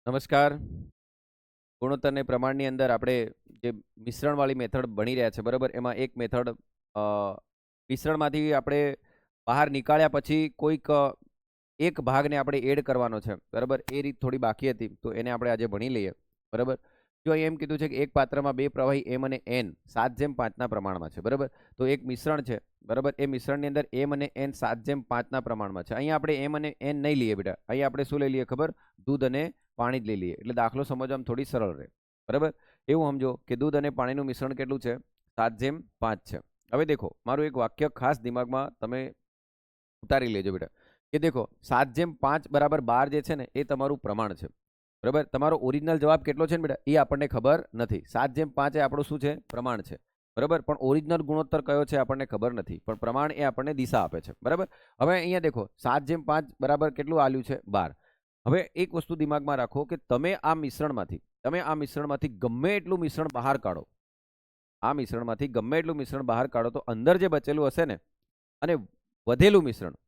નમસ્કાર. ગુણોત્તર ને પ્રમાણની અંદર આપણે જે મિશ્રણવાળી મેથડ ભણી રહ્યા છે, બરાબર? એમાં એક મેથડ મિશ્રણમાંથી આપણે બહાર નીકાળ્યા પછી કોઈક એક ભાગને આપણે એડ કરવાનો છે, બરાબર? એ રીત થોડી બાકી હતી, તો એને આપણે આજે ભણી લઈએ, બરાબર? જો અહીં એમ કીધું છે કે એક પાત્રમાં બે પ્રવાહી એમ અને એન 7:5 પ્રમાણમાં છે, બરાબર? તો એક મિશ્રણ છે, બરાબર? એ મિશ્રણની અંદર એમ અને એન 7:5 પ્રમાણમાં છે. અહીંયા આપણે એમ અને એન નહીં લઈએ બેટા. અહીંયા આપણે શું લઈ લઈએ ખબર? દૂધ અને પાણી જ લઈ લઈએ. એટલે દાખલો સમજવામાં થોડી સરળ રહે, બરાબર? એવું સમજો કે દૂધ અને પાણીનું મિશ્રણ કેટલું છે? 7:5 છે. હવે દેખો, મારું એક વાક્ય ખાસ દિમાગમાં તમે ઉતારી લેજો બેટા, કે દેખો 7:5 બરાબર 12 જે છે ને એ તમારું પ્રમાણ છે, બરાબર? તમારો ઓરિજિનલ જવાબ કેટલો છે ને બેટા એ આપણને ખબર નથી. 7:5 એ આપણું શું છે? પ્રમાણ છે, બરાબર? પણ ઓરિજિનલ ગુણોત્તર કયો છે આપણને ખબર નથી, પણ પ્રમાણ એ આપણને દિશા આપે છે, બરાબર? હવે અહીંયા દેખો 7:5 બરાબર કેટલું આલ્યું છે? 12. હવે એક વસ્તુ દિમાગમાં રાખો કે તમે આ મિશ્રણમાંથી ગમે એટલું મિશ્રણ બહાર કાઢો, આ મિશ્રણમાંથી ગમે એટલું મિશ્રણ બહાર કાઢો તો અંદર જે બચેલું હશે ને અને વધેલું મિશ્રણ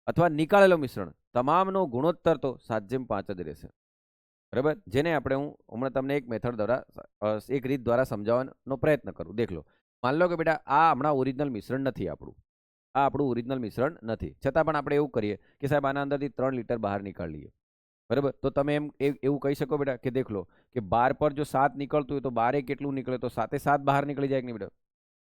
અથવા નીકાળેલું મિશ્રણ તમામનો ગુણોત્તર તો 7:5 જ રહેશે, બરાબર? જેને આપણે હું હમણાં તમને એક મેથડ દ્વારા એક રીત દ્વારા સમજાવવાનો પ્રયત્ન કરું. દેખ લો, માન લો કે બેટા આ હમણાં ઓરિજિનલ મિશ્રણ નથી આપણું, આ આપણું ઓરિજિનલ મિશ્રણ નથી, છતાં પણ આપણે એવું કરીએ કે સાહેબ આના અંદરથી 3 લીટર બહાર નીકાળી લઈએ, બરાબર? તો તમે એવું કહી શકો બેટા કે દેખ લો કે 12 પર જો 7 નીકળતું હોય તો 12 કેટલું નીકળે? તો 7 બહાર નીકળી જાય કે નહીં બેટા,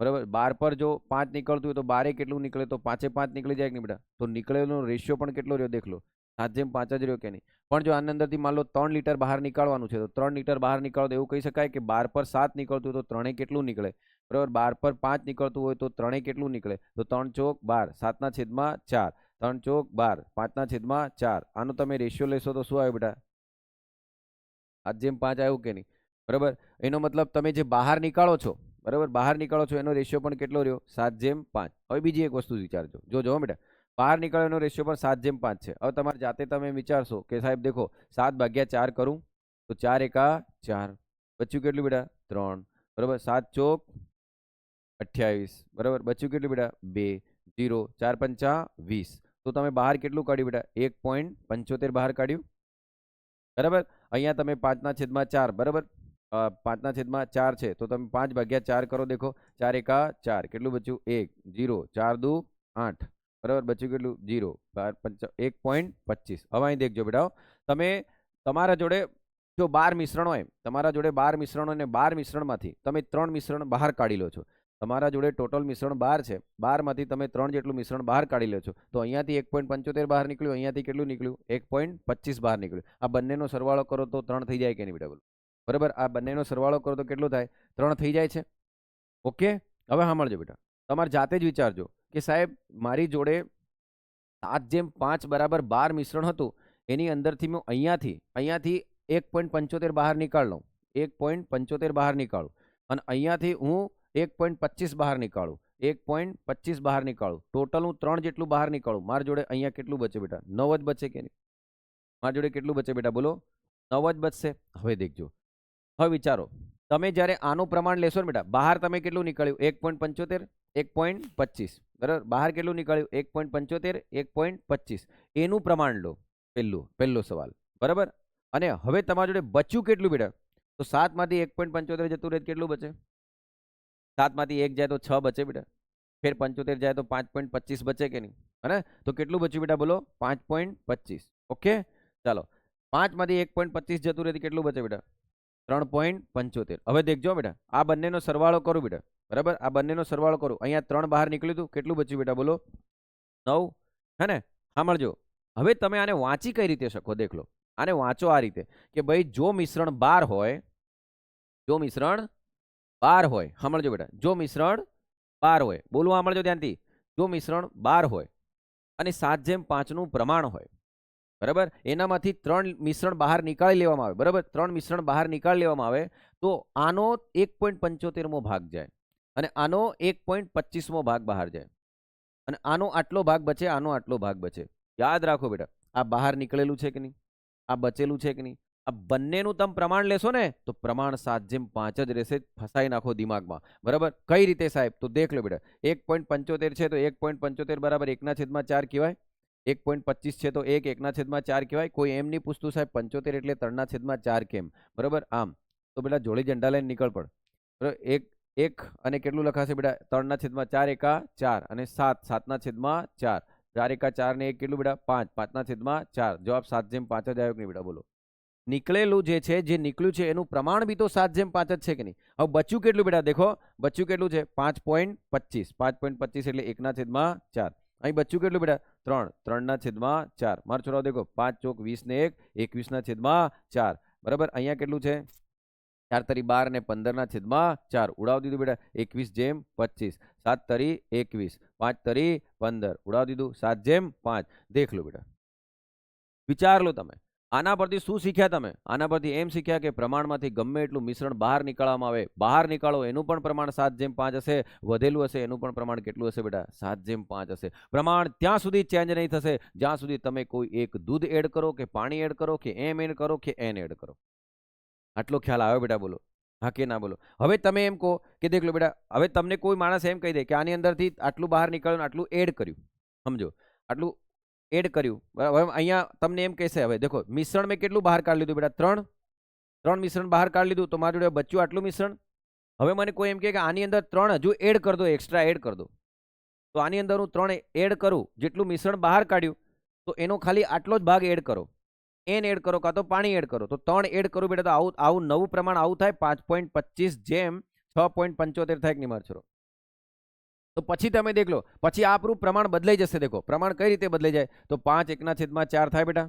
બરાબર? 12 પર જો 5 નીકળતું હોય તો 12 કેટલું નીકળે? તો 5 નીકળી જાય કે નહીં બેટા? તો નીકળેલો રેશિયો પણ કેટલો રહ્યો? દેખ લો 7:5 જ રહ્યો કે નહીં? પણ જો આની અંદરથી માન લો 3 લીટર બહાર નીકાળવાનું છે, તો 3 લીટર બહાર નીકાળો તો એવું કહી શકાય કે 12 પર 7 નીકળતું હોય તો 3 કેટલું નીકળે? બરાબર? 12 પર 5 નીકળતું હોય તો 3 કેટલું નીકળે? તો 3 ચોક 12, 7/4, 3 ચોક 12, 5/4. આનો તમે રેશિયો લેશો તો શું આવે બેટા? 7:5 આવ્યું કે નહીં? બરાબર? એનો મતલબ તમે જે બહાર નીકાળો છો, બરાબર, બહાર નીકાળો છો એનો રેશિયો પણ કેટલો રહ્યો? 7:5. હવે બીજી એક વસ્તુ વિચારજો, જો બેટા, બહાર નીકળ્યો એનો રેશિયો પણ 7:5 છે. હવે તમારે જાતે તમે વિચારશો કે સાહેબ દેખો 7/4 કરું તો 4 એકા 4, બચ્યું કેટલું બેટા? 3, બરાબર? 7 ચોક 28, બરાબર? બચ્યું કેટલું બેટા? 2, 0, 4 પંચા 20. તો તમે બહાર કેટલું કાઢ્યું બેટા? 1.75 બહાર કાઢ્યું, બરાબર? અહીંયા તમે 5/4, બરાબર? 5/4 છે તો તમે 5/4 કરો. દેખો 4 એકા 4, કેટલું બચ્યું? 1, 0, 4 દુ 8, બરાબર? બચ્યું કેટલું? 0, 1.25. હવે અહીં દેખજો બેટા, તમે તમારા જોડે જો 12 મિશ્રણ હોય, તમારા જોડે 12 મિશ્રણ હોય ને 12 મિશ્રણમાંથી તમે 3 મિશ્રણ બહાર કાઢી લો છો. તમારા જોડે ટોટલ મિશ્રણ 12 છે, 12 માંથી તમે 3 જેટલું મિશ્રણ બહાર કાઢી લો છો, તો અહીંયાથી 1.75 બહાર નીકળ્યું, અહીંયાથી કેટલું નીકળ્યું? 1.25 બહાર નીકળ્યું. આ બંનેનો સરવાળો કરો તો 3 થઈ જાય કે નહીં બેટા? બરાબર? આ બંનેનો સરવાળો કરો તો કેટલું થાય? 3 થઈ જાય છે. ઓકે, હવે સાંભળજો બેટા, તમારે જાતે જ વિચારજો કે સાહેબ મારી જોડે 7:5 બરાબર 12 મિશ્રણ હતું, એની અંદરથી હું અહીંયાથી 1.75 બહાર નીકાળ લઉં, 1.75 બહાર નીકાળું, અને અહીંયાથી હું 1.25 બહાર નીકાળું, 1.25 બહાર નીકાળું, ટોટલ હું 3 જેટલું બહાર નીકાળું. મારી જોડે અહીંયા કેટલું બચે બેટા? 9 જ બચે કે નહીં? મારી જોડે કેટલું બચે બેટા? બોલો, 9 જ બચશે. હવે દેખજો, હવે વિચારો, તમે જ્યારે આનું પ્રમાણ લેશો ને બેટા, બહાર તમે કેટલું નીકળ્યું? 1.75, 1.25, બરાબર? બહાર કેટલું નીકળ્યું? 1.75, 1.25. એનું પ્રમાણ લો, પહેલો સવાલ, બરાબર? અને હવે તમારા જોડે બચ્યું કેટલું બેટા? તો 7 માંથી 1.75 જતું રહે કેટલું બચે? 7 માંથી 1 જાય તો 6 બચે બેટા, ફેર 75 જાય તો 5.25 બચે કે નહીં? હે? તો કેટલું બચ્યું બેટા? બોલો, 5.25. ઓકે, ચાલો, 5 માંથી 1.25 જતું રહે કેટલું બચે બેટા? 3.75. હવે દેખજો બેટા, આ બંનેનો સરવાળો કરું બેટા, બરાબર? આ બંનેનો સરવાળો કરું, અહીંયા 3 બહાર નીકળ્યું હતું, કેટલું બચ્યું બેટા? બોલો, 9, હે ને? સાંભળજો, હવે તમે આને વાંચી કઈ રીતે શકો? દેખ લો, આને વાંચો આ રીતે કે ભાઈ જો મિશ્રણ 12 હોય, જો મિશ્રણ 12 હોય, સાંભળજો બેટા, જો મિશ્રણ 12 હોય, બોલું સાંભળજો ધ્યાનથી, જો મિશ્રણ 12 હોય અને 7:5 નું પ્રમાણ હોય, બરાબર, એનામાંથી 3 મિશ્રણ બહાર નીકાળી લેવામાં આવે, બરાબર? 3 મિશ્રણ બહાર નીકાળી લેવામાં આવે તો આનો 1.75મો ભાગ જાય અને આનો 1.25મો ભાગ બહાર જાય અને આનો આટલો ભાગ બચે, આનો આટલો ભાગ બચે. યાદ રાખો બેટા, આ બહાર નીકળેલું છે કે નહીં? આ બચેલું છે કે નહીં? આ બંનેનું તમે પ્રમાણ લેશો ને તો પ્રમાણ 7:5 જ રહેશે. ફસાઈ નાખો દિમાગમાં, બરાબર? કઈ રીતે સાહેબ? તો દેખ લો બેટા, 1.75 છે તો 1.75 બરાબર 1/4 કહેવાય. 1.25 છે તો 1 1/4 કહેવાય. કોઈ એમ નહીં પૂછતું સાહેબ 75 એટલે 3/4 કેમ? બરાબર. આમ તો બેટા જોડી ઝંડા લઈને નીકળ પડ. બરાબર. એક અને કેટલું લખાશે બેટા? 3/4 એકા 4 અને 7 7/4 4 એકા 4 ને 1 કેટલું બેટા? 5 5/4. જવાબ 7/5 જ આવ્યો કે નહીં બેટા? બોલો. નીકળેલું જે છે, જે નીકળ્યું છે એનું પ્રમાણ બી તો 7/5 જ છે કે નહીં? હવે બચ્યું કેટલું બેટા? દેખો બચ્યું કેટલું છે? 5.25 5.25 એટલે 1/4. અહીં બચ્યું કેટલું બેટા? 3 3/4. મારો છોરાઓ દેખો 5 ચોક 20 ને 1 21/4. બરાબર. અહીંયા કેટલું છે? 4 તરી 12 ને 15/4. ઉડાવી દીધું બેટા. 21/25. 7 તરી 21 5 તરી 15. ઉડાવી દીધું. 7/5. દેખ લો બેટા. વિચાર લો તમે. આના પરથી શું શીખ્યા તમે? આના પરથી એમ શીખ્યા કે પ્રમાણમાંથી ગમે એટલું મિશ્રણ બહાર નીકાળવામાં આવે, બહાર નીકાળો એનું પણ પ્રમાણ 7/5 હશે, વધેલું હશે એનું પણ પ્રમાણ કેટલું હશે બેટા? 7/5 હશે. પ્રમાણ ત્યાં સુધી ચેન્જ નહીં થશે જ્યાં સુધી તમે કોઈ એક દૂધ એડ કરો કે પાણી એડ કરો કે એમ એડ કરો કે એન એડ કરો. આટલો ખ્યાલ આવ્યો બેટા? બોલો હા કે ના? બોલો. હવે તમે એમ કહો કે દેખ લો બેટા, હવે તમને કોઈ માણસ એમ કહી દે કે આની અંદરથી આટલું બહાર નીકળ્યું, આટલું એડ કર્યું, સમજો આટલું એડ કર્યું. હવે અહીંયા તમને એમ કહેશે, હવે દેખો મિશ્રણ મેં કેટલું બહાર કાઢી લીધું બેટા? 3 મિશ્રણ બહાર કાઢી લીધું તો મારી જોડે બચ્યું આટલું મિશ્રણ. હવે મને કોઈ એમ કહે કે આની અંદર 3 હજુ એડ કરી દો, એક્સ્ટ્રા એડ કરી દો, તો આની અંદર હું 3 એડ કરું, જેટલું મિશ્રણ બહાર કાઢ્યું તો એનો ખાલી આટલો જ ભાગ એડ કરો, એન એડ કરો કાં તો પાણી એડ કરો, તો 3 એડ કરું બેટા તો આવું નવું પ્રમાણ આવું થાય 5.25/6.75 થાય કે નહીં મારો છોરો? તો પછી તમે દેખ લો, પછી આપણું પ્રમાણ બદલાઈ જશે. દેખો પ્રમાણ કઈ રીતે બદલાઈ જાય? તો 5 1/4 થાય બેટા,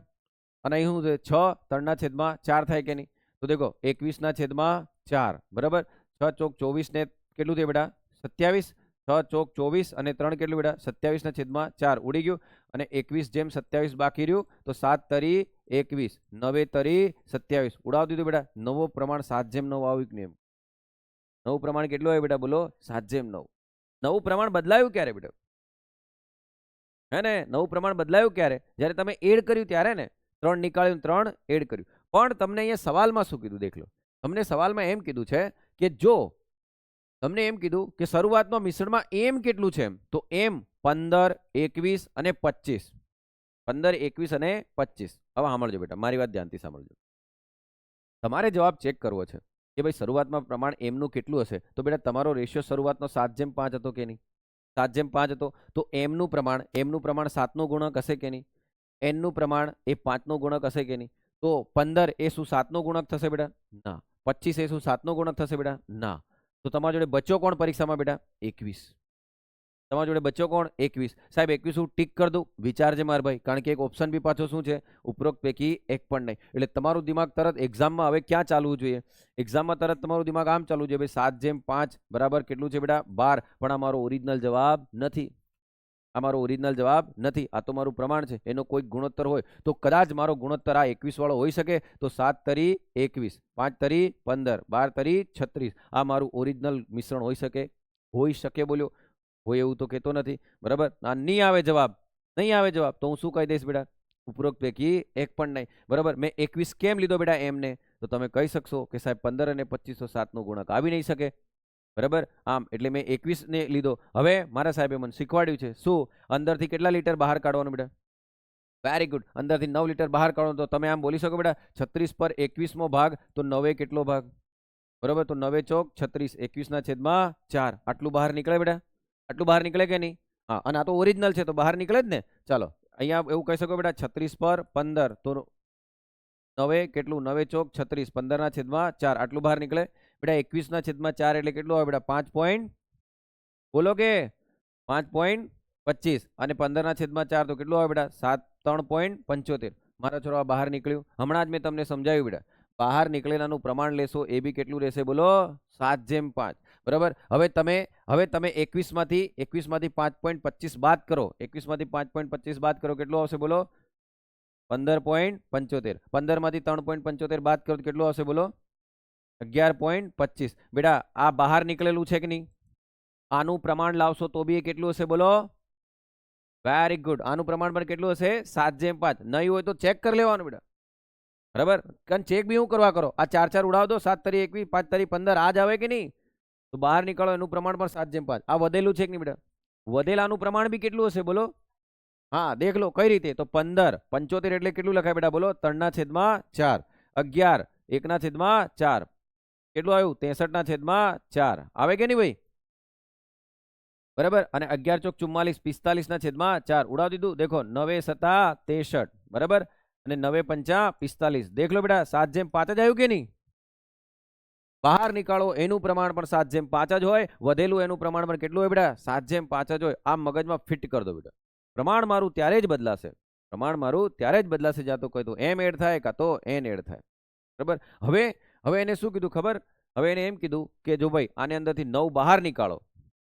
અને અહીં શું છે? 6 3/4 થાય કે નહીં? તો દેખો 21/4. બરાબર. 6 ચોક 24 ને કેટલું થયું બેટા? 27. 6 ચોક 24 અને 3 કેટલું બેટા? 27/4. ઉડી ગયું. અને 21/27 બાકી રહ્યું તો 7 તરી 21 9 તરી 27. ઉડાવી દીધું બેટા. નવો પ્રમાણ 7/9 આવ્યું કે નહીં? નવું પ્રમાણ કેટલું આવ્યું બેટા? બોલો. 7/9. નવું પ્રમાણ બદલાયું ક્યારે બેટા? હે ને? નવું પ્રમાણ બદલાયું ક્યારે? જ્યારે તમે એડ કર્યું ત્યારે ને. 3 નીકાળ્યું, 3 એડ કર્યું. પણ તમને અહીંયા સવાલમાં શું કીધું? દેખ લો. તમને સવાલમાં એમ કીધું છે કે જો તમને એમ કીધું કે શરૂઆતમાં મિશ્રણમાં એમ કેટલું છે, તો એમ 15 21 અને 25. 15 21 અને 25. હવે સાંભળજો બેટા, મારી વાત ધ્યાનથી સાંભળજો. તમારે જવાબ ચેક કરવો છે કે ભાઈ શરૂઆતમાં પ્રમાણ એમનું કેટલું હશે. તો બેટા તમારો રેશિયો શરૂઆતનો 7/5 હતો કે નહીં? 7/5 હતો. તો એમનું પ્રમાણ 7નો ગુણક હશે કે નહીં? એનનું પ્રમાણ એ 5નો ગુણક હશે કે નહીં? તો 15 એ શું 7નો ગુણક થશે બેટા? ના. 25 એ શું 7નો ગુણક થશે બેટા? ના. તો તમારા જોડે બચ્યો કોણ પરીક્ષામાં બેટા? 21. તમારા જોડે બચ્યો કોણ? 21. સાહેબ 21 હું ટીક કરી દઉં? વિચારજે મારા ભાઈ, કારણ કે એક ઓપ્શન બી પાછો શું છે? ઉપરોક્ત પૈકી એક પણ નહીં. એટલે તમારું દિમાગ તરત એક્ઝામમાં હવે ક્યાં ચાલવું જોઈએ? એક્ઝામમાં તરત તમારું દિમાગ આમ ચાલવું જોઈએ ભાઈ 7/5 બરાબર કેટલું છે બેટા? 12. પણ આ મારો ઓરિજિનલ જવાબ નથી. આ મારો ઓરિજિનલ જવાબ નથી. આ તો મારું પ્રમાણ છે. એનો કોઈ ગુણોત્તર હોય તો કદાચ મારો ગુણોત્તર આ 21 વાળો હોઈ શકે. તો 7 તરી 21 5 તરી 15 12 તરી 36 આ મારું ઓરિજિનલ મિશ્રણ હોઈ શકે? હોઈ શકે બોલ્યો? હોય એવું તો કહેતો નથી. બરાબર. આ નહીં આવે જવાબ, નહીં આવે જવાબ તો હું શું કહી દઈશ બેટા? ઉપરોક્ત પૈકી એક પણ નહીં. બરાબર. મેં 21 કેમ લીધો બેટા એમને? તો તમે કહી શકશો કે સાહેબ 15 અને 25 તો 7નો ગુણક આવી નહીં શકે. બરાબર. આમ એટલે મેં 21 ને લીધો. હવે મારા સાહેબે મને શીખવાડ્યું છે શું? અંદરથી કેટલા લીટર બહાર કાઢવાનું બેટા? Very good. અંદરથી 9 લીટર બહાર કાઢો. તો તમે આમ બોલી શકો બેટા 36 પર 21મો ભાગ તો 9 કેટલો ભાગ? બરાબર. તો 9 ચોક 36 21/4 આટલું બહાર નીકળે બેટા? આટલું બહાર નીકળે કે નહીં? હા. અને આ તો ઓરિજિનલ છે તો બહાર નીકળે જ ને. ચાલો અહીંયા એવું કહી શકો બેટા 36 પર 15 તો 9 કેટલું? 9 ચોક 36 15/4 આટલું બહાર નીકળે બેટા. 21/4 એટલે કેટલું આવે બેટા? 5 બોલો કે 5.25 અને 15/4 તો કેટલું આવે બેટા? 3.75. મારા છોરા બહાર નીકળ્યું. હમણાં જ મેં તમને સમજાવ્યું બેટા. બહાર નીકળેલાનું પ્રમાણ લેશો એ બી કેટલું રહેશે બોલો? 7/5. બરાબર. હવે તમે 21માંથી 5.25 બાદ કરો. 21માંથી 5.25 બાદ કરો કેટલું આવશે બોલો? 15.75. 15માંથી 3.75 બાદ કરો તો કેટલું આવશે બોલો? 11.25. બેટા આ બહાર નીકળેલું છે કે નહીં? આનું પ્રમાણ લાવશો તો બી એ કેટલું હશે બોલો? Very good. આનું પ્રમાણ પણ કેટલું હશે? 7/5. નહીં હોય તો ચેક કરી લેવાનું બેટા. બરાબર. કારણ ચેક બી હું કરવા કરો. આ 4 4 ઉડાવ દો. 7 તરી 21 5 તરી 15 આ જ આવે કે નહીં? તો બહાર નીકળો એનું પ્રમાણ પણ 7/5. આ વધેલું છે કે નહીં બેટા? વધેલાનું પ્રમાણ બી કેટલું હશે બોલો? હા દેખ લો કઈ રીતે, તો 15 75 એટલે કેટલું લખાય બેટા બોલો, 3/4, 11 1/4 કેટલું આવ્યું, 63/4 આવે કે નહીં ભાઈ, બરાબર. અને 11 ચોક 44 45/4 ઉડાવી દીધું. દેખો 9 સતા 63, બરાબર, અને 9 પંચા 45. દેખ લો બેટા 7/5 જ આવ્યું કે નહીં. બહાર નીકાળો એનું પ્રમાણ પણ 7/5 જ હોય, વધેલું એનું પ્રમાણ પણ કેટલું હોય બેટા, 7/5 જ હોય. આ મગજમાં ફિટ કરી દો બેટા. પ્રમાણ મારું ત્યારે જ બદલાશે, પ્રમાણ મારું ત્યારે જ બદલાશે, જ્યાં તો કહી દો એમ એડ થાય કાં તો એન એડ થાય, બરાબર. હવે હવે એને શું કીધું ખબર, હવે એને એમ કીધું કે જો ભાઈ આની અંદરથી 9 બહાર નીકાળો,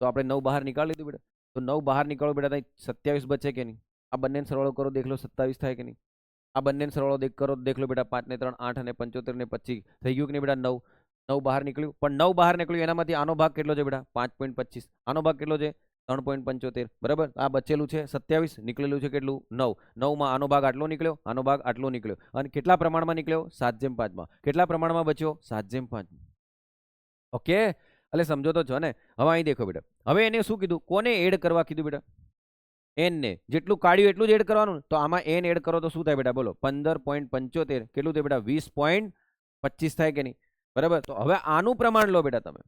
તો આપણે 9 બહાર નીકાળી લીધું બેટા. તો 9 બહાર નીકાળો બેટા, ત્યાં 27 બચે કે નહીં. આ બંને સરવાળો કરો, દેખ લો 27 થાય કે નહીં. આ બંને સરવાળો કરો, દેખ લો બેટા 5 ને 3 8 અને 75 ને 25 થઈ ગયું કે નહીં બેટા. 9 બહાર નીકળ્યું, પણ 9 બહાર નીકળ્યું એનામાંથી આનો ભાગ કેટલો છે બેટા, 5.25. આનો ભાગ કેટલો છે, 3.75, બરાબર. આ બચેલું છે 27, નીકળેલું છે કેટલું, 9. 9 આનો ભાગ આટલો નીકળ્યો, આનો ભાગ આટલો નીકળ્યો, અને કેટલા પ્રમાણમાં નીકળ્યો, 7/5 કેટલા પ્રમાણમાં બચ્યો, 7/5. ઓકે, એટલે સમજો તો છો ને. હવે અહીં દેખો બેટા, હવે એને શું કીધું, કોને એડ કરવા કીધું બેટા, એન ને. જેટલું કાઢ્યું એટલું જ એડ કરવાનું. તો આમાં એન એડ કરો તો શું થાય બેટા બોલો, 15.75 કેટલું થાય બેટા, 20.25 થાય કે નહીં, બરાબર. તો હવે આનું પ્રમાણ લો બેટા તમે,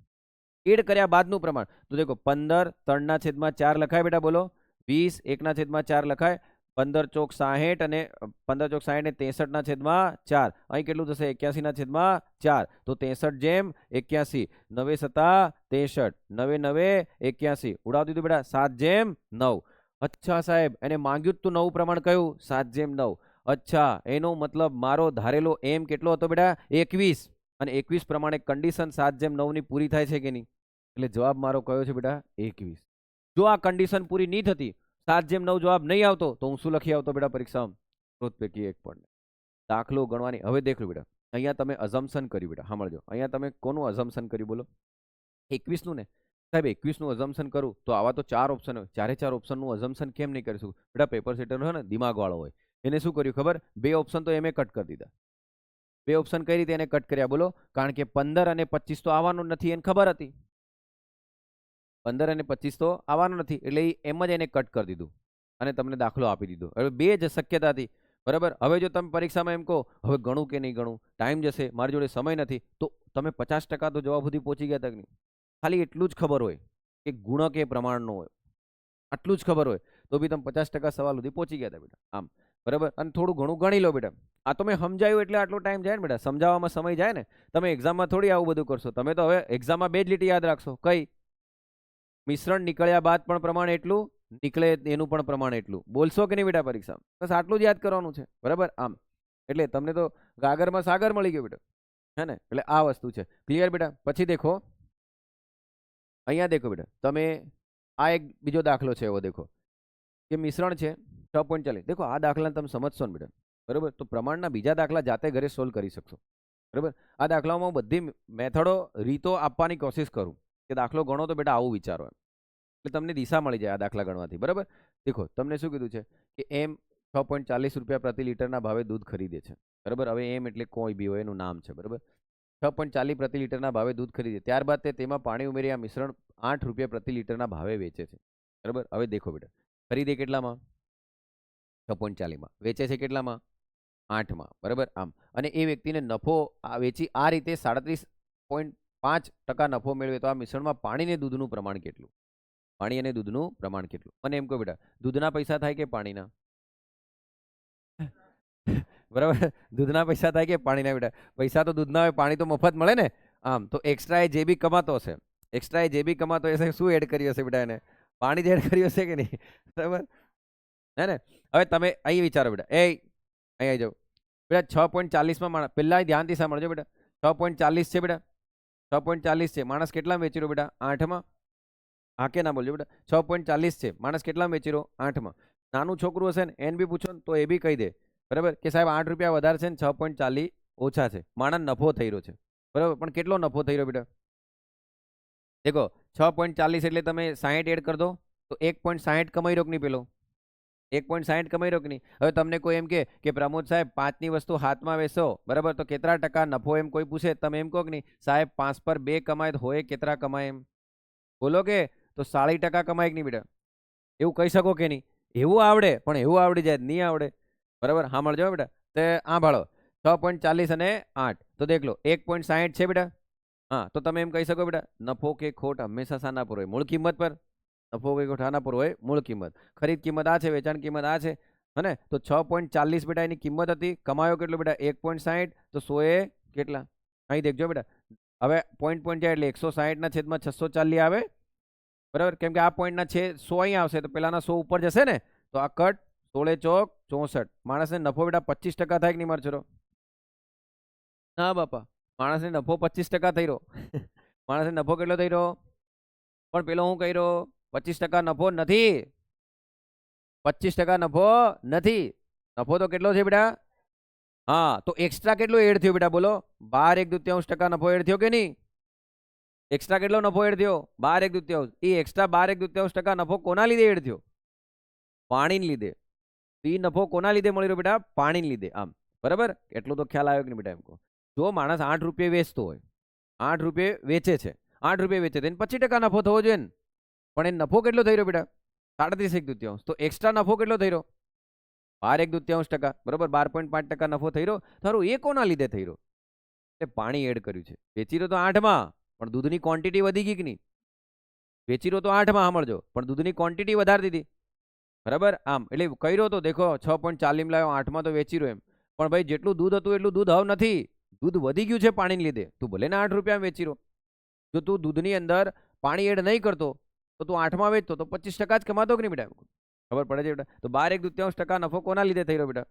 એડ કર્યા બાદનું પ્રમાણ. તો દેખો 15 3/4 લખાય બેટા બોલો, 20 1/4 લખાય, 15 ચોક 60 અને 15 ચોક 60 ને 63/4. અહીં કેટલું થશે, 81/4. તો 63/81, 9 સતા 63, 9 9 81 ઉડાવી દીધું બેટા, 7/9. અચ્છા સાહેબ, એને માંગ્યું તું નવું પ્રમાણ કયું, 7/9. અચ્છા, એનો મતલબ મારો ધારેલો એમ કેટલો હતો બેટા, 21, અને 21 પ્રમાણે કન્ડિશન 7/9 ની પૂરી થાય છે કે નહીં. એટલે જવાબ મારો કયો છે બેટા, 21. જો આ કન્ડિશન પૂરી નહીં થતી, 7/9 જવાબ નહીં આવતો, તો હું શું લખી આવતો બેટા પરીક્ષામાં, સ્ત્રોત પૈકી એક પણ. દાખલો ગણવાની. હવે દેખો બેટા, અહીંયા તમે અઝમ્પશન કર્યું બેટા, સાંભળજો. અહીંયા તમે કોનું અઝમ્પશન કર્યું બોલો, 21 નું ને. સાહેબ 21 નું અઝમ્પશન કરું તો આવા તો 4 ઓપ્શન હોય, 4 ઓપ્શન નું અઝમ્પશન કેમ નહીં કરીશું બેટા. પેપર સેટર હોય ને, દિમાગ વાળો હોય, એને શું કર્યું ખબર, 2 ઓપ્શન તો એમે કટ કરી દીધા. 2 ઓપ્શન કઈ રીતે એને કટ કર્યા બોલો, કારણ કે 15 અને 25 તો આવવાનું નથી, એને ખબર હતી. 15 અને 25 તો આવવાનું નથી, એટલે એમ જ એને કટ કરી દીધું અને તમને દાખલો આપી દીધો. હવે 2 જ શક્યતા હતી, બરાબર. હવે જો તમે પરીક્ષામાં એમ કહો હવે ગણું કે નહીં ગણું, ટાઈમ જશે, મારી જોડે સમય નથી, તો તમે 50% તો જવાબ સુધી પહોંચી ગયા તક નહીં. ખાલી એટલું જ ખબર હોય કે ગુણક એ પ્રમાણનો હોય, આટલું જ ખબર હોય તો બી તમે 50% સવાલ સુધી પહોંચી ગયા હતા બેટા, આમ, બરાબર. અને થોડું ઘણું ગણી લો બેટા. આ તો મેં સમજાયું એટલે આટલો ટાઈમ જાય ને બેટા, સમજાવવામાં સમય જાય ને. તમે એક્ઝામમાં થોડી આવું બધું કરશો. તમે તો હવે એક્ઝામમાં 2 જ લીટી યાદ રાખશો, કઈ, મિશ્રણ નીકળ્યા બાદ પણ પ્રમાણ એટલું નીકળે એનું પણ પ્રમાણ એટલું. બોલશો કે નહીં બેટા પરીક્ષામાં, બસ આટલું જ યાદ કરવાનું છે, બરાબર. આમ એટલે તમને તો ગાગરમાં સાગર મળી ગયો બેટા, હે ને. એટલે આ વસ્તુ છે, ક્લિયર બેટા. પછી દેખો અહીંયા દેખો બેટા, તમે આ એક બીજો દાખલો છે એવો દેખો કે મિશ્રણ છે 6.40. દેખો આ દાખલાને તમે સમજશો ને બેટા, બરાબર, તો પ્રમાણના બીજા દાખલા જાતે ઘરે સોલ્વ કરી શકશો, બરાબર. આ દાખલામાં બધી મેથડો રીતો આપવાની કોશિશ કરું કે દાખલો ગણો તો બેટા આવું વિચારો એમ, એટલે તમને દિશા મળી જાય આ દાખલા ગણવાથી, બરાબર. દેખો તમને શું કીધું છે કે એમ 6.40 રૂપિયા પ્રતિ લીટરના ભાવે દૂધ ખરીદે છે, બરાબર. હવે એમ એટલે કોઈ બી હોય એનું નામ છે, બરાબર. 6.40 પ્રતિ લીટરના ભાવે દૂધ ખરીદે, ત્યારબાદ તેમાં પાણી ઉમેરી આ મિશ્રણ 8 રૂપિયા પ્રતિ લીટરના ભાવે વેચે છે, બરાબર. હવે દેખો બેટા, ખરીદે કેટલામાં, 6.40માં, વેચે છે કેટલામાં, 8માં, બરાબર. આમ, અને એ વ્યક્તિને નફો વેચી આ રીતે 37.5% નફો મેળવે તો આ મિશ્રણમાં પાણી અને દૂધનું પ્રમાણ કેટલું, પાણી અને દૂધનું પ્રમાણ કેટલું. મને એમ કહો બેટા, દૂધના પૈસા થાય કે પાણીના, બરાબર. દૂધના પૈસા થાય કે પાણીના બેટા, પૈસા તો દૂધના હોય, પાણી તો મફત મળે ને. આમ તો એક્સ્ટ્રા એ જે બી કમાતો હશે, એક્સ્ટ્રા એ જે બી કમાતો હશે, શું એડ કર્યું હશે બેટા, એને પાણી જ એડ કર્યું હશે કે નહીં, બરાબર, હે ને. હવે તમે અહીં વિચારો બેટા, અહીં આવી જાઓ બેટા. 6.40માં પહેલા ધ્યાનથી સાંભળજો બેટા, 6.40 છે બેટા, 6.40 છે. માણસ કેટલામાં વેચી રહ્યો બેટા, 8માં. હા કે ના બોલજો બેટા, 6.40 છે, માણસ કેટલામાં વેચી રહ્યો, 8માં. નાનું છોકરું હશે ને એને બી પૂછો ને તો એ બી કહી દે, બરાબર, કે સાહેબ 8 રૂપિયા વધારે છે ને 6.40 ઓછા છે. માણસ નફો થઈ રહ્યો છે, બરાબર, પણ કેટલો નફો થઈ રહ્યો બેટા, દેખો 6.40 એટલે તમે 60 એડ કરી દો તો 1.60 કમાઈ રહ્યો કે નહીં, પેલો 1.60 કમાઈ રહ્યો કે નહીં. હવે તમને કોઈ એમ કે પ્રમોદ સાહેબ 5ની વસ્તુ હાથમાં વેચો, બરાબર, તો કેટલા ટકા નફો એમ કોઈ પૂછે, તમે એમ કહો કે નહીં સાહેબ 5 પર 2 કમાય તો હોય કેટલા કમાય, એમ બોલો કે તો 40% કમાય કે નહીં બેટા, એવું કહી શકો કે નહીં. એવું આવડે પણ એવું આવડી જાય નહીં આવડે. બરાબર હા મળજો બેટા. તે આ ભાળો 6.40 અને 8 તો દેખ લો 1.60 છે બેટા. હા તો તમે એમ કહી શકો બેટા નફો કે ખોટ હંમેશા શાના પર હોય? મૂળ કિંમત પર. નફો કે ખોટ આના પર હોય? મૂળ કિંમત. ખરીદ કિંમત આ છે, વેચાણ કિંમત આ છે, હને? તો 6.40 બેટા એની કિંમત હતી. કમાયો કેટલો બેટા? 1.60. તો 100 એ કેટલા? અહીં દેખજો બેટા. હવે પોઈન્ટ જાય એટલે 160 ના છેદમાં 640 આવે. બરાબર, કેમ કે આ પોઈન્ટના છે 100 અહીં આવશે તો પેલાના 100 ઉપર જશે ને, તો આ કટ 16 ચોક 64. માણસને નફો બેટા 25% થાય કે નહીં મારો છોરો? ના બાપા, માણસને નફો 25% થઈ રહ્યો. માણસને નફો કેટલો થઈ રહ્યો? પણ પેલો હું કહી રહ્યો 25% નફો નથી. 25% નફો નથી. નફો તો કેટલો છે બેટા? હા તો એક્સ્ટ્રા કેટલો એડ થયો બેટા બોલો? 12 1/2% નફો એડ થયો કે નહીં? એક્સ્ટ્રા કેટલો નફો એડ થયો? 12 1/2. એ એક્સ્ટ્રા 12 1/2% નફો કોના લીધે એડ થયો? પાણીને લીધે. એ નફો કોના લીધે મળી રહ્યો બેટા? પાણીને લીધે. આમ બરાબર, એટલો તો ખ્યાલ આવ્યો કે નહીં બેટા? એમ કહો, જો માણસ 8 રૂપિયા વેચતો હોય, 8 રૂપિયા વેચે છે, 8 રૂપિયા વેચે તો એને 25% નફો થવો જોઈએ ને. પણ એ નફો કેટલો થઈ રહ્યો બેટા? 37 1/2. તો એક્સ્ટ્રા નફો કેટલો થઈ રહ્યો? 12 1/2%. બરાબર, 12.5% નફો થઈ રહ્યો. તારું એ કોના લીધે થઈ રહ્યો? એટલે પાણી એડ કર્યું છે. વેચી રહ્યો તો 8માં, પણ દૂધની ક્વોન્ટિટી વધી ગઈ કે નહીં? વેચી રહ્યો તો 8માં સાંભળજો, પણ દૂધની ક્વોન્ટિટી વધારી દીધી. બરાબર, આમ એટલે કર્યો તો દેખો 6.40 લાવ્યો, 8માં તો વેચી રહ્યો એમ. પણ ભાઈ જેટલું દૂધ હતું એટલું દૂધ હવે નથી. દૂધ વધી ગયું છે પાણીને લીધે. તું ભલે ને 8 રૂપિયા વેચી રહ્યો. જો તું દૂધની અંદર પાણી એડ નહીં કરતો તો તું 8માં વેચતો તો 25% જ કમાતો કે નહીં બેટા? ખબર પડે છે બેટા? તો 12 1/2% નફો કોના લીધે થઈ રહ્યો બેટા?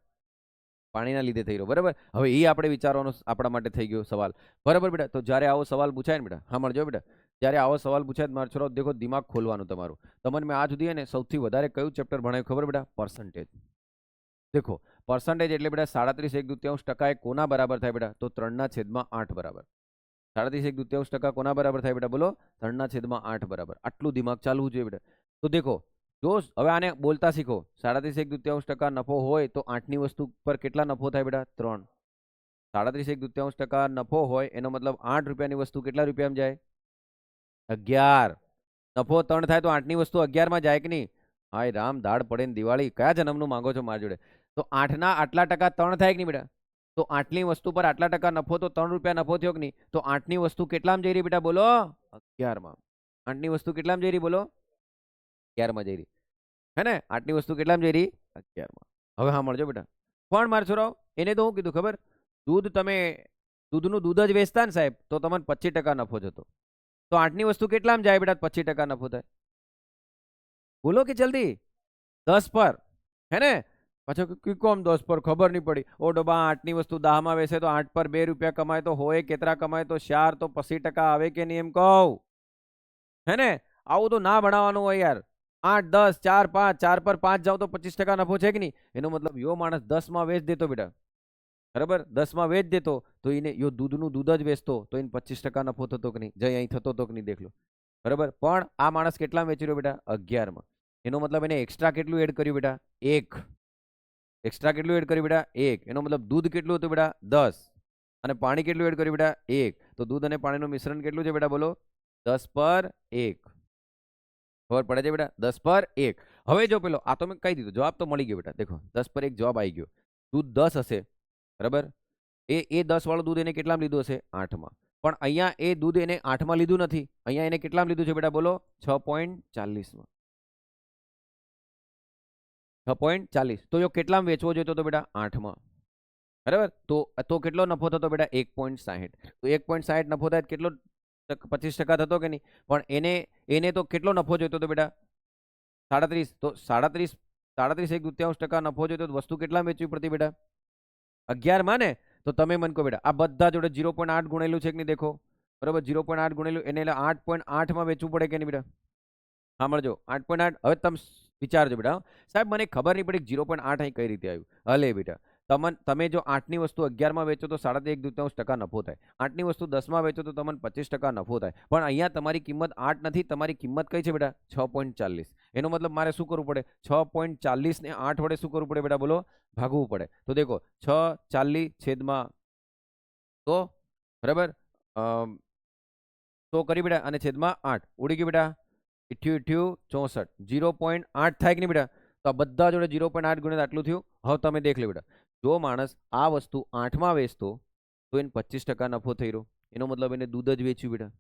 પાણીના લીધે થઈ રહ્યો. બરાબર, હવે એ આપણે વિચારવાનો આપણા માટે થઈ ગયો સવાલ. બરાબર બેટા, તો જ્યારે આવો સવાલ પૂછાય ને બેટા, હા મળજો બેટા, જ્યારે આવો સવાલ પૂછાય મારો છોરો દેખો દિમાગ ખોલવાનું તમારું. તમને મેં આજ સુધી ને સૌથી વધારે કયું ચેપ્ટર ભણાવ્યું ખબર બેટા? પર્સન્ટેજ. દેખો પર્સન્ટેજ એટલે બેટા 37 1/2% એ કોના બરાબર થાય બેટા? તો 3/8 બરાબર. 37 1/2% કોના બરાબર થાય બેટા? બોલો, 3/8 બરાબર. આટલું દિમાગ ચાલવું જોઈએ બેટા. તો દેખો જો હવે આને બોલતા શીખો. 37 1/2% નફો હોય તો 8ની વસ્તુ પર કેટલા નફો થાય બેટા? 3. 37 1/2% નફો હોય એનો મતલબ 8 રૂપિયાની વસ્તુ કેટલા રૂપિયામાં જાય? 11. નફો 3 થાય તો 8ની વસ્તુ 11માં જાય કે નહીં? હાય રામ, દાળ પડે ને દિવાળી, કયા જન્મનું માંગો છો મારી જોડે? તો 8ના આટલા ટકા 3 થાય કે નહીં બેટા? તો 8ની વસ્તુ પર આટલા ટકા નફો તો 3 રૂપિયા નફો થયો કે નહીં? તો 8ની વસ્તુ કેટલામાં જઈ રહી બેટા? બોલો, 11માં. 8ની વસ્તુ કેટલામાં જઈ રહી? બોલો, 11માં જઈ રહી. હે ને? 8ની વસ્તુ કેટલામાં જઈ રહી? 11માં. હવે હા મળજો બેટા. પણ માર છોરો એને તો હું કીધું ખબર? દૂધનું દૂધ જ વેચતા ને સાહેબ તો તમને 25% નફો જતો. તો 8ની વસ્તુ કેટલામાં જાય બેટા? 25% નફો થાય. બોલો કે જલ્દી? 10 પર. હે ને? પાછો કોમ 10 પર ખબર નહીં પડી. ઓ ડોબા, 8ની વસ્તુ 10માં વેચે તો 8 પર 2 રૂપિયા કમાય તો હોય કેટલા કમાય? તો 4 તો 80% આવે કે નહીં એમ કહું? હે ને? આવું તો ના ભણાવવાનું હોય યાર. 8 10 4 5, 4 પર 5 જાવ તો 25% નફો છે કે નહીં? એનો મતલબ યો માણસ 10માં વેચ દેતો બેટા. બરાબર, 10માં વેચ દેતો તો એને યો દૂધનું દૂધ જ વેચતો તો એને 25% નફો થતો કે નહીં? જઈ અહીં થતો તો કે નહીં? દેખ લો. બરાબર, પણ આ માણસ કેટલામાં વેચી રહ્યો બેટા? 11માં. એનો મતલબ એને એક્સ્ટ્રા કેટલું એડ કર્યું બેટા? 1. એક્સ્ટ્રા કેટલું એડ કર્યું બેટા? 1. એનો મતલબ દૂધ કેટલું હતું બેટા? 10. અને પાણી કેટલું એડ કર્યું બેટા? 1. તો દૂધ અને પાણીનું મિશ્રણ કેટલું છે બેટા? બોલો, 10 પર 1. ખબર પડે છે બેટા? 10 પર 1. હવે જો પેલો આ તો મેં કહી દીધું, જવાબ તો મળી ગયો બેટા. દેખો 10 પર 1 જવાબ આવી ગયો. દૂધ 10 હશે, બરાબર? એ 10 વાળું દૂધ એને કેટલામાં લીધું હશે? 8માં. પણ અહીંયા એ દૂધ એને 8માં લીધું નથી. અહીંયા એને કેટલામાં લીધું છે બેટા? બોલો, 6.40માં. 6.40. તો યો કેટલામાં વેચવો જોઈતો હતો બેટા? 8માં. બરાબર, તો કેટલો નફો થતો બેટા? 1.60. તો 1.60 નફો થાય કેટલો? 25% થતો કે નહીં? પણ એને તો કેટલો નફો જોઈતો હતો બેટા? 37. તો 37 1/2% નફો જોઈતો તો વસ્તુ કેટલા વેચવી પડતી બેટા? 11માં ને? તો તમે મને કહો બેટા, આ બધા જોડે 0.8 ગુણેલું છે કે નહીં? દેખો બરાબર, 0.8 ગુણેલું એને 8.8માં વેચવું પડે કે નહીં બેટા? હા મળજો, 8.8. હવે તમે વિચારજો બેટા. સાહેબ મને ખબર નહીં પડી 0.8 અહીં કઈ રીતે આવ્યું. હલે બેટા, તમે જો 8ની વસ્તુ 11માં વેચો તો 37 નફો થાય. 8ની વસ્તુ 10માં વેચો તો તમને 25% નફો થાય. પણ અહીંયા તમારી કિંમત 8 નથી, તમારી કિંમત કઈ છે બેટા? 6.40. એનો મતલબ મારે શું કરવું પડે? 6.40 ને 8 વડે શું કરવું પડે બેટા? બોલો, ભાગવું પડે. તો દેખો 640 છેદમાં તો બરાબર તો કરી બેટા અને છેદમાં 8 ઉડી ગયું બેટા. 88 64. 0.8 થાય કે નહીં બેટા? તો આ બધા જોડે 0.8 ગુણ્યા આટલું થયું. હવે તમે દેખ લો બેટા, જો માણસ આ વસ્તુ 8માં વેચતો તો એને 25% નફો થઈ રહ્યો. એનો મતલબ એને દૂધ જ વેચ્યું બેટા.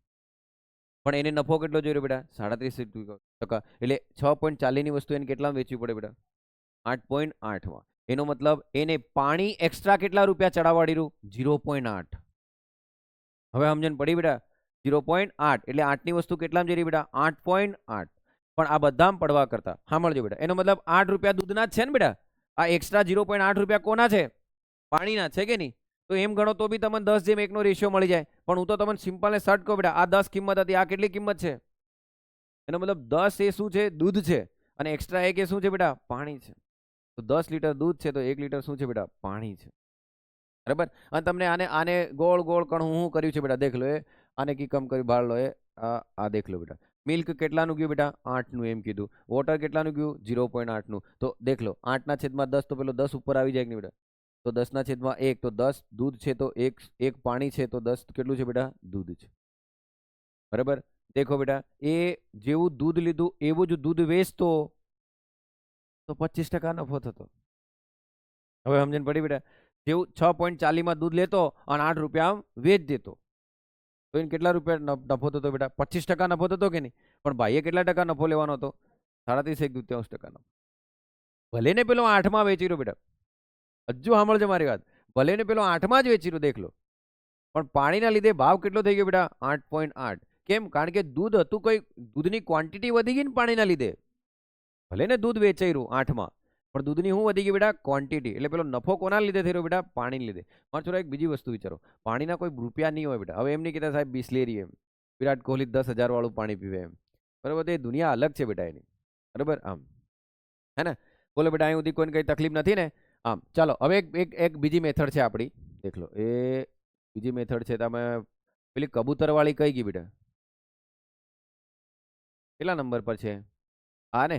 પણ એને નફો કેટલો જોઈ રહ્યો બેટા? 37%. એટલે 6.40 ની વસ્તુ એને કેટલામાં વેચવી પડે બેટા? 8.8માં. એનો મતલબ એને પાણી એક્સ્ટ્રા કેટલા રૂપિયા ચડાવવાડી રહ્યું? 0.8. હવે સમજણ પડી બેટા? 0.8 એટલે 8 ની વસ્તુ કેટલામાં જઈ રહી બેટા? 8.8. પણ આ બધામાં પડવા કરતા સાંભળજો બેટા, એનો મતલબ 8 રૂપિયા દૂધના જ છે ને બેટા. આ એક્સ્ટ્રા 0.8 રૂપિયા કોના છે? પાણીના છે કે નહીં? તો એમ ગણો તો બી તમને 10:1 નો રેશિયો મળી જાય. પણ હું તો તમને સિમ્પલ ને શર્ટ કહું બેટા, આ 10 કિંમત હતી, આ કેટલી કિંમત છે? એનો મતલબ 10 એ શું છે? દૂધ છે. અને એક્સ્ટ્રા 1 એ શું છે બેટા? પાણી છે. તો 10 લીટર દૂધ છે તો 1 લીટર શું છે બેટા? પાણી છે. બરાબર. અને તમને આને ગોળ ગોળ કણ હું કર્યું છે બેટા? દેખ લો. એ આને કી કમ કરી બાળ લો. એ આ દેખ લો બેટા. મિલ્ક કેટલાનું ગયું બેટા? 8 નું એમ કીધું. વોટર કેટલાનું ગયું? 0.8 નું. તો દેખ લો, 8/10 તો પેલો 10 ઉપર આવી જાય કે નહીં બેટા? તો 10/1 તો 10 દૂધ છે તો એક પાણી છે તો 10 કેટલું છે બેટા? દૂધ છે. બરાબર. દેખો બેટા, એ જેવું દૂધ લીધું એવું જ દૂધ વેચતો તો 25% નફો થતો. હવે સમજણ પડી બેટા? જેવું 6.40માં દૂધ લેતો અને 8 રૂપિયા વેચ દેતો તો એને કેટલા રૂપિયા નફો થતો બેટા? 25% નફો થતો કે નહીં? પણ ભાઈએ કેટલા ટકા નફો લેવાનો હતો? 37.73%. ભલે ને પેલો 8માં વેચી રહ્યો બેટા, હજુ સાંભળજો મારી વાત, ભલે ને પેલો 8માં જ વેચી રહ્યો દેખ લો, પણ પાણીના લીધે ભાવ કેટલો થઈ ગયો બેટા? 8.8. કેમ? કારણ કે દૂધ હતું, કોઈ દૂધની ક્વોન્ટિટી વધી ગઈ ને પાણીના લીધે. ભલે ને દૂધ વેચાઈ રહ્યું 8માં, પણ દૂધની શું વધી ગઈ બેટા? ક્વોન્ટિટી. એટલે પેલો નફો કોના લીધે થઈ રહ્યો બેટા? પાણીને લીધે. મારો છોરા, એક બીજી વસ્તુ વિચારો, પાણીના કોઈ રૂપિયા નહીં હોય બેટા. હવે એમ નહીં કહેતા સાહેબ બિસ્લેરી એમ વિરાટ કોહલી 10,000 વાળું પાણી પીવે એમ. બરાબર. તો એ દુનિયા અલગ છે બેટા એની. બરાબર. આમ હે ને? બોલો બેટા, અહીં સુધી કોઈને કઈ તકલીફ નથી ને? આમ ચાલો હવે એક બીજી મેથડ છે આપણી. દેખ લો. એ બીજી મેથડ છે. તમે પેલી કબૂતર વાળી કઈ ગઈ બેટા? કેટલા નંબર પર છે? આ ને?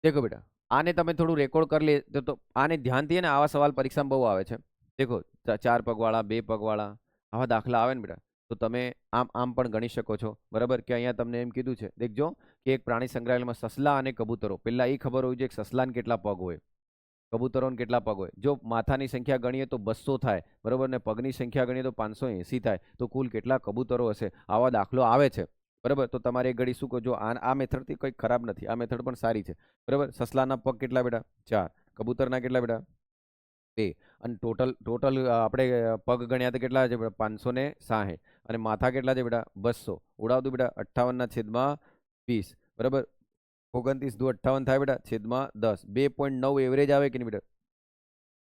દેખો બેટા, આને તમે થોડું રેકોર્ડ કરી લે તો આને ધ્યાનથી, ને આવા સવાલ પરીક્ષામાં બહુ આવે છે. દેખો, 4 પગવાળા, 2 પગવાળા આવા દાખલા આવે ને બેટા, તો તમે આમ પણ ગણી શકો છો. બરાબર. કે અહીંયા તમને એમ કીધું છે, દેખજો કે એક પ્રાણી સંગ્રહાલયમાં સસલા અને કબૂતરો. પહેલા એ ખબર હોવી જોઈએ કે સસલાને કેટલા પગ હોય, કબૂતરોને કેટલા પગ હોય. જો માથાની સંખ્યા ગણીએ તો 200 થાય. બરાબર. ને પગની સંખ્યા ગણીએ તો 580 થાય. તો કુલ કેટલા કબૂતરો હશે? આવા દાખલો આવે છે. બરાબર. તો તમારે એક ઘડી શું કહો, જો આ મેથડથી કંઈ ખરાબ નથી, આ મેથડ પણ સારી છે. બરાબર. સસલાના પગ કેટલા બેટા? 4. કબૂતરના કેટલા બેટા? 2. અને ટોટલ આપણે પગ ગણ્યા તો કેટલા છે બેટા? 560. અને માથા કેટલા છે બેટા? 200. ઉડાવતું બેટા 58/20. બરાબર. 29 દુ 58 થાય બેટા, છેદમાં 10. 2.9 એવરેજ આવે કે નહીં બેટા?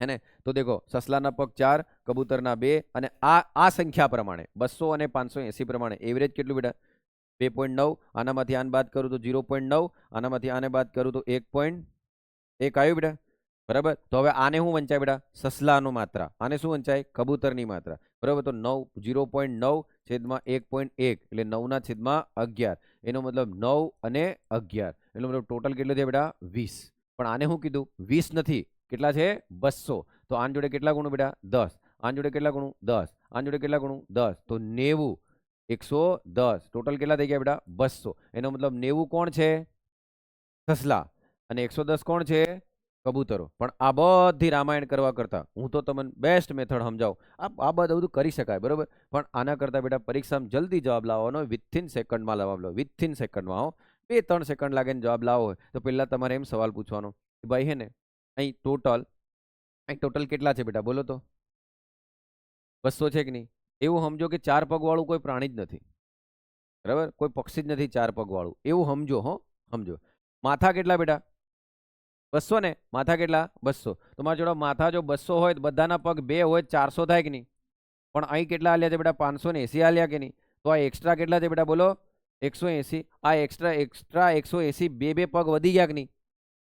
હે ને? તો દેખો, સસલાના પગ 4, કબૂતરના 2, અને આ સંખ્યા પ્રમાણે 200 અને 580 પ્રમાણે એવરેજ કેટલું બેટા? 2.9. આનામાંથી આને બાદ કરું તો 0.9. આનામાંથી આને બાદ કરું તો 1.1 આવ્યું બેટા. બરાબર. તો હવે આને શું વંચાય બેટા? સસલાનો માત્રા. આને શું વંચાય? કબૂતરની માત્રા. બરાબર. તો 0.9 છેદમાં 1.1 એટલે 9/11. એનો મતલબ 9 અને 11. એનો મતલબ ટોટલ કેટલું છે બેટા? 20. પણ આને શું કીધું? 20 નથી. કેટલા છે? 200. તો આન જોડે કેટલા ગુણું બેટા? 10. આન જોડે કેટલા ગુણું? 10. આન જોડે કેટલા ગુણું? 10. તો 90. 110. ટોટલ કેટલા થઈ ગયા બેટા? 200. એનો મતલબ 90 કોણ છે? સસલા. અને 110 કોણ છે? કબૂતરો. પણ આ બધી રામાયણ કરવા કરતા હું તો તમને બેસ્ટ મેથડ સમજાવું. આ બધું કરી શકાય. બરોબર. પણ આના કરતા બેટા પરીક્ષામાં જલ્દી જવાબ લાવવાનો, વિથિન સેકન્ડમાં જવાબ લાવો. વિથિન સેકન્ડમાં હો. 2-3 સેકન્ડ લાગે ને જવાબ લાવો હોય તો પહેલા તમારે એમ સવાલ પૂછવાનો કે ભાઈ હે ને, અહીં ટોટલ કેટલા છે બેટા? બોલો તો. 200 છે કે નહીં? એવું સમજો કે 4 પગ વાળું કોઈ પ્રાણી જ નથી. બરાબર. કોઈ પક્ષી જ નથી 4 પગ વાળું. એવું સમજો. હો, સમજો. માથા કેટલા બેટા? 200 ને? માથા કેટલા? 200. તમારા જોડે માથા જો 200 હોય તો બધાના પગ 2 હોય 400 થાય કે નહીં? પણ અહીં કેટલા આલ્યા છે બેટા? 580 આલ્યા કે નહીં? તો આ એક્સ્ટ્રા કેટલા છે બેટા? બોલો. 180. આ એક્સ્ટ્રા 180 બે પગ વધી ગયા કે નહીં?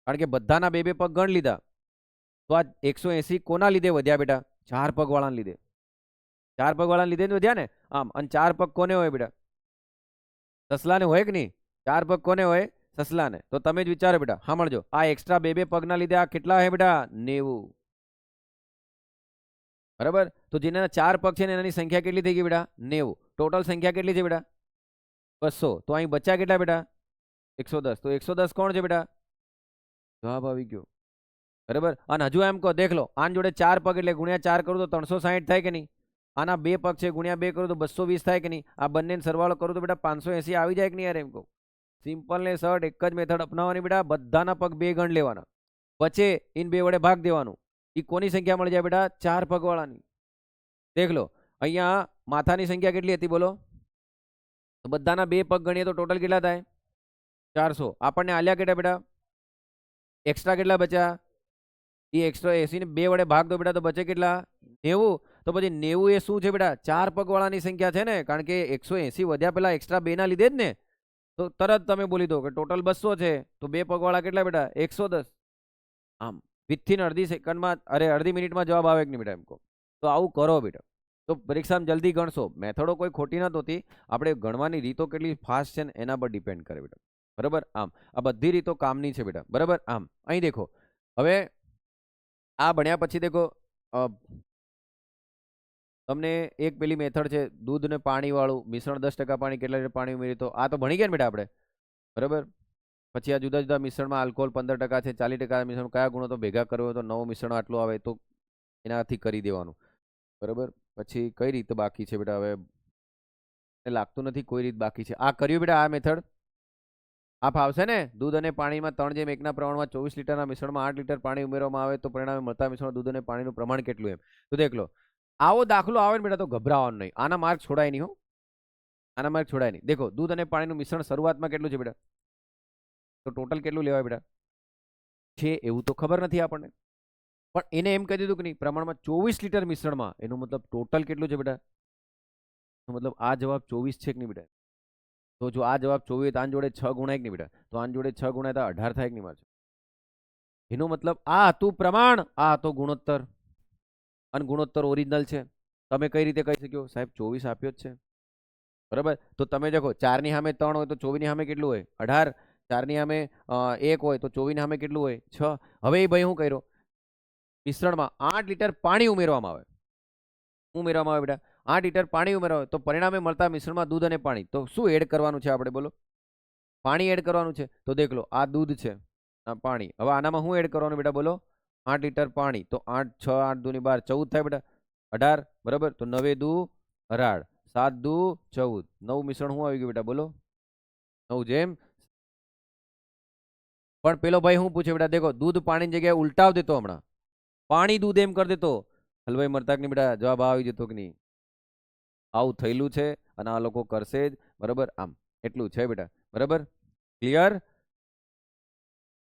કારણ કે બધાના બે પગ ગણ લીધા. તો આ 180 કોના લીધે વધ્યા બેટા? 4 પગ વાળાને લીધે. 4 પગ વાળાને લીધે વધ્યા ને? આમ. અને 4 પગ કોને હોય બેટા? સસલાને હોય કે નહીં? 4 પગ કોને હોય? સસલાને. તો તમે જ વિચારો બેટા. સાંભળજો, આ એક્સ્ટ્રા બે પગના લીધે આ કેટલા હે બેટા? 90. બરાબર. તો જેના 4 પગ છે ને એની સંખ્યા કેટલી થઈ ગઈ બેટા? 90. ટોટલ સંખ્યા કેટલી છે બેટા? 200. તો અહીં બચ્યા કેટલા બેટા? 110. તો 110 કોણ છે બેટા? જવાબ આવી ગયો બરાબર. અને હજુ એમ કહો દેખ લો, આની જોડે 4 પગ એટલે ગુણ્યા 4 કરું તો 360 થાય કે નહીં? આના 2 પગ છે, ગુણ્યા 2 કરું તો 220 થાય કે નહીં? આ બંને સરવાળો કરું તો બેટા 580 આવી જાય કે નહીં યાર? એમ કહું સિમ્પલ ને શોર્ટ એક જ મેથડ અપનાવવાની બેટા. બધાના પગ 2 ગણ લેવાના, વચ્ચે ઇન 2 વડે ભાગ દેવાનું. એ કોની સંખ્યા મળી જાય બેટા? 4 પગ વાળાની. દેખ લો અહીંયા માથાની સંખ્યા કેટલી હતી બોલો? તો બધાના 2 પગ ગણીએ તો ટોટલ કેટલા થાય? 400. આપણને આલ્યા કેટલા બેટા? એક્સ્ટ્રા કેટલા બચ્યા? એ 180 ને 2 વડે ભાગ દો બેટા તો બચે કેટલા? 90. તો પછી 90 એ શું છે બેટા? 4 પગ વાળાની સંખ્યા છે ને, કારણ કે 180 વધ્યા પેલા એક્સ્ટ્રા 2 ના લીધે જ ને. તો તરત તમે બોલી દો કે ટોટલ 200 છે, તો 2 પગ વાળા કેટલા બેટા? 110. આમ વિથિન અડધી સેકન્ડમાં, અડધી મિનિટમાં જવાબ આવે કે નહીં બેટા? એમ કહો તો આવું કરો બેટા. તો પરીક્ષામાં જલ્દી ગણશો. મેથડો કોઈ ખોટી નથી હોતી, આપણે ગણવાની રીતો કેટલી ફાસ્ટ છે ને એના પર ડિપેન્ડ કરે બેટા. બરાબર. આમ આ બધી રીતો કામની છે બેટા. બરાબર. આમ અહીં દેખો, હવે આ ભણ્યા પછી દેખો તમને એક પેલી મેથડ છે દૂધ ને પાણી વાળું મિશ્રણ 10% પાણી કેટલા લીટર પાણી ઉમેરી, તો આ તો ભણી ગયા ને બેટા આપણે. બરાબર. પછી આ જુદા જુદા મિશ્રણમાં આલ્કોહોલ 15% છે, 40% મિશ્રણ કયા ગુણો તો ભેગા કરવો તો નવો મિશ્રણ આટલું આવે, તો એનાથી કરી દેવાનું. બરાબર. પછી કઈ રીતે બાકી છે બેટા? હવે લાગતું નથી કોઈ રીત બાકી છે. આ કર્યું બેટા આ મેથડ? આ ફાવશે ને? દૂધ અને પાણીમાં 3:1 પ્રમાણમાં 24 લીટરના મિશ્રણમાં 8 લીટર પાણી ઉમેરવામાં આવે તો પરિણામે મળતા મિશ્રણ દૂધ અને પાણીનું પ્રમાણ કેટલું? એમ. તો દેખ લો આવો દાખલો આવે ને બેટા તો ગભરાવાનું નહીં. આના માર્ક છોડાય નહીં હો, આના માર્ક છોડાય નહીં. દેખો દૂધ અને પાણીનું મિશ્રણ શરૂઆતમાં કેટલું છે બેટા? તો ટોટલ કેટલું લેવાય બેટા? છે એવું તો ખબર નથી આપણને, પણ એને એમ કહી દીધું કે નહીં પ્રમાણમાં 24 લીટર મિશ્રણમાં, એનો મતલબ ટોટલ કેટલું છે બેટા? મતલબ આ જવાબ 24 છે કે નહીં બેટા? તો જો આ જવાબ 24 તો આની જોડે 6 ગુણાય કે નહીં બેટા? તો આની જોડે 6 ગુણાય તો 18 થાય કે નહીં મારે? એનો મતલબ આ હતું પ્રમાણ, આ હતો ગુણોત્તર, અને ગુણોત્તર ઓરિજિનલ છે. તમે કઈ રીતે કહી શક્યો સાહેબ 24 આપ્યો જ છે? બરાબર. તો તમે દેખો 4 ની સામે 3 હોય તો 24 ની સામે કેટલું હોય? 18. 4 ની સામે 1 હોય તો 24 ની સામે કેટલું હોય? 6. હવે એ ભાઈ શું કર્યો? મિશ્રણમાં 8 લીટર પાણી ઉમેરવામાં આવે. ઉમેરવામાં આવે બેટા 8 લીટર પાણી ઉમેરવા, તો પરિણામે મળતા મિશ્રણમાં દૂધ અને પાણી, તો શું એડ કરવાનું છે આપણે બોલો? પાણી એડ કરવાનું છે. તો દેખ લો આ દૂધ છે, આ પાણી. હવે આનામાં શું એડ કરવાનું બેટા બોલો? 8 લીટર પાણી, તો 8 6 8 દુ 12 14 થાય બેટા. 18. બરાબર. તો 9 દુ 18, 7 દુ 14, 9 મિશ્રણ શું આવી ગયું બેટા બોલો? 9 જેમ. પણ પેલો ભાઈ શું પૂછે બેટા? દેખો દૂધ પાણીની જગ્યાએ ઉલટાવ દેતો, હમણાં પાણી દૂધ એમ કરી દેતો, હલવાઈ મરતા કે નહીં બેટા? જવાબ આવી જતો કે નહીં? આવું થયેલું છે અને આ લોકો કરશે જ. બરાબર. આમ એટલું છે બેટા. બરાબર. ક્લિયર?